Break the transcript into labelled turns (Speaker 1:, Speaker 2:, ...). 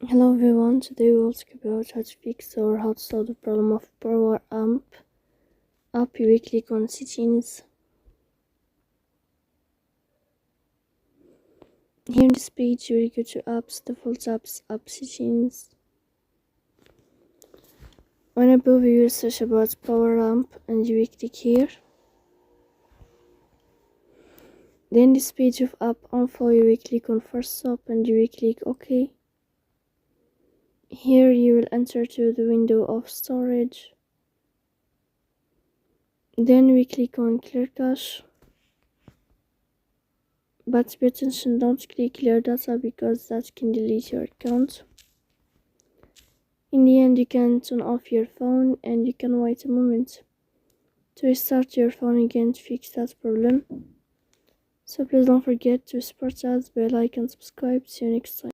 Speaker 1: Hello everyone, today we will talk about how to fix or how to solve the problem of Poweramp app. You will click on settings. Here in this page you will go to apps, default apps, app settings. When above you will search about Poweramp and you will click here. Then this page of app info you will click on first stop and you will click OK. Here you will enter to the window of storage. Then we click on clear cache. But pay attention, don't click clear data because that can delete your account. In the end, you can turn off your phone and you can wait a moment to restart your phone again to fix that problem. So please don't forget to support us, bell icon, subscribe. See you next time.